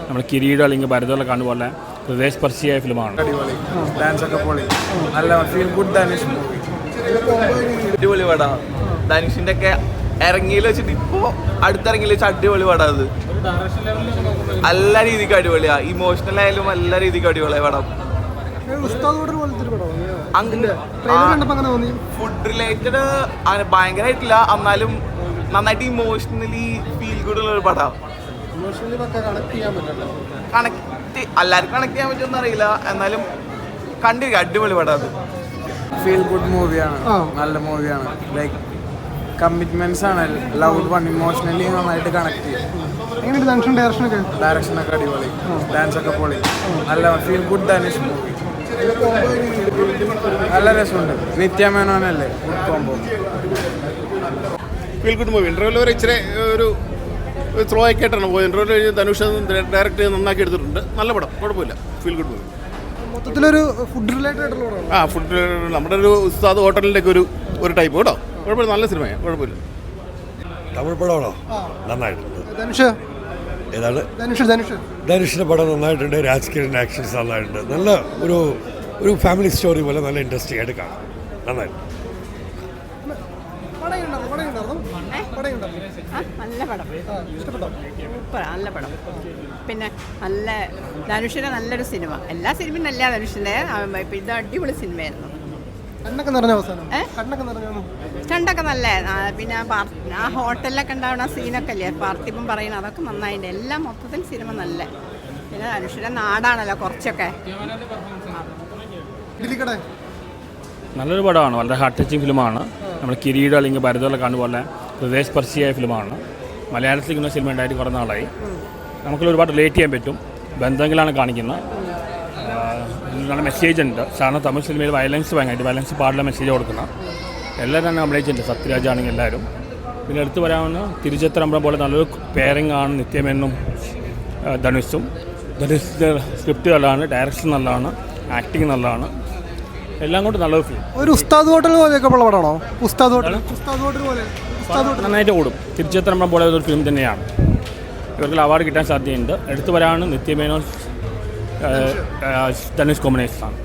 നമ്മൾ കിരീടം അല്ലെങ്കിൽ ഭരതമൊക്കെ കാണുപോലെ ഹൃദയസ്പർശിയായ ഫിലിമാണ്. ഡാൻസ് ഒക്കെ പൊളി, നല്ല ഫീൽ ഗുഡ് ധനുഷ് മൂവി. അടിപൊളി പടാ. ധനുഷിന്റെ ഒക്കെ ഇറങ്ങിയിൽ വെച്ചിട്ട് ഇപ്പോ അടുത്തിറങ്ങിയിൽ വെച്ച് അടിപൊളി പടാ. അത് എല്ലാ രീതിക്ക് അടിപൊളിയാ. ഇമോഷണൽ ആയാലും എല്ലാ രീതിക്ക് അടിപൊളിയായ പടം. ഫുഡ് റിലേറ്റഡ് ഭയങ്കരമായിട്ടില്ല, എന്നാലും നന്നായിട്ട് ഇമോഷണലി ഫീൽ ഗുഡ് ഉള്ള ഒരു പടം. കണക്ട് എല്ലാവർക്കും കണക്ട് ചെയ്യാൻ പറ്റുമെന്ന് അറിയില്ല, എന്നാലും കണ്ടിരിക്കുക. അടിപൊളി പടം. അത് ഫീൽ ഗുഡ് മൂവിയാണ്, നല്ല മൂവിയാണ്. ലൈക്ക് കമ്മിറ്റ്മെന്റ്സ് ആണ്, ലൗഡ് വൺ, ഇമോഷണലി നന്നായിട്ട് കണക്ട് ചെയ്യും. ഡയറക്ഷനൊക്കെ അടിപൊളി, ഡാൻസ് ഒക്കെ പൊളി, നല്ല ഫീൽ ഗുഡ് ധനുഷ് മൂവി. നല്ല രസമുണ്ട്. നിത്യ മേനോനല്ലേ, good combo. Feel good movie. ഇൻ്റർവ്യൂവിൽ വരെ ഇച്ചിരി ഒരു സ്ലോ ആയിട്ടാണ് പോയത്. ഇൻ്റർവ്യൂവിൽ കഴിഞ്ഞ് ധനുഷ് ഡയറക്റ്റ് നന്നാക്കി എടുത്തിട്ടുണ്ട്. നല്ല പടം, കുഴപ്പമില്ല. Feel good movie. മൊത്തത്തിലൊരു ഫുഡ് റിലേറ്റഡ് ആയിട്ടുള്ള ഫുഡ് നമ്മുടെ ഒരു ഉസ്താദ് ഹോട്ടലിൻ്റെ ഒക്കെ ഒരു ടൈപ്പ് കേട്ടോ. കുഴപ്പമില്ല, നല്ല സിനിമയാണ്, കുഴപ്പമില്ല. തമിഴ് പടമാണോ? നന്നായിട്ടുണ്ട്. ധനുഷ് ഏതാണ്? ധനുഷിൻ്റെ പടം നന്നായിട്ടുണ്ട്. രാജ്കിരൻ്റെ ആക്ഷൻസ് നന്നായിട്ടുണ്ട്. നല്ല ഒരു ഫാമിലി സ്റ്റോറി പോലെ നല്ല ഇൻട്രസ്റ്റിംഗ് ആയിട്ട് കാണാം. നന്നായിട്ട് നല്ല പടം, സൂപ്പർ, നല്ല പടം. പിന്നെ നല്ല ധനുഷിൻ്റെ നല്ലൊരു സിനിമ. എല്ലാ സിനിമയും നല്ല ധനുഷിൻ്റെ. ഇത് അടിപൊളി സിനിമയായിരുന്നു. സ്റ്റണ്ടൊക്കെ നല്ല. പിന്നെ ആ ഹോട്ടലിലൊക്കെ ഉണ്ടാവുന്ന സീനൊക്കെ അല്ലേ, പാർത്ഥിപം പറയുന്നത്, അതൊക്കെ നന്നായിട്ടുണ്ട്. എല്ലാം മൊത്തത്തിൽ സിനിമ നല്ല. പിന്നെ ധനുഷിൻ്റെ നാടാണല്ലോ കുറച്ചൊക്കെ. നല്ലൊരു പടമാണ്, വളരെ ഹാർട്ട് ടച്ചിങ് ഫിലിമാണ്. നമ്മൾ കിരീടം അല്ലെങ്കിൽ ഭരതമൊക്കെ കാണുപോലെ ഹൃദയസ്പർശിയായ ഫിലിമാണ്. മലയാളത്തിൽ ഇങ്ങനെ സിനിമ ഉണ്ടായിട്ട് കുറേ നാളായി. നമുക്കൊരു ഒരുപാട് റിലേറ്റ് ചെയ്യാൻ പറ്റും. ബന്ധങ്ങളാണ് കാണിക്കുന്നത്. നല്ല മെസ്സേജ് ഉണ്ട്. സാധാരണ തമിഴ് സിനിമയിൽ വയലൻസ് പാടില്ല മെസ്സേജ് കൊടുക്കുന്ന എല്ലാവരും തന്നെ അഭിനയിച്ചിട്ടുണ്ട്. സത്യരാജ് ആണെങ്കിൽ എല്ലാവരും. പിന്നെ എടുത്തു പറയാവുന്ന തിരുച്ചിത്രമ്പലം പോലെ നല്ലൊരു പെയറിംഗ് ആണ് നിത്യമേനും ധനുഷും. ധനുഷിൻ്റെ സ്ക്രിപ്റ്റ് നല്ലതാണ്, ഡയറക്ഷൻ നല്ലതാണ്, ആക്ടിങ് നല്ലതാണ്. എല്ലാം കൊണ്ട് നല്ലൊരു ഫിലിം. ഒരു ഉസ്താദ് ഹോട്ടൽ പോലെയൊക്കെ ഉള്ള പടമാണോ? ഉസ്താദ് ഹോട്ടൽ പോലെ നന്നായിട്ട് ഓടും. തിരുച്ചിത്രമ്പലം പോലെ ഒരു ഫിലിം തന്നെയാണ്. ഇവർക്ക് അവാർഡ് കിട്ടാൻ സാധ്യതയുണ്ട്. എടുത്തു വരാണ് നിത്യമേനോൻ ധനുഷ് കോമ്പിനേഷനാണ്.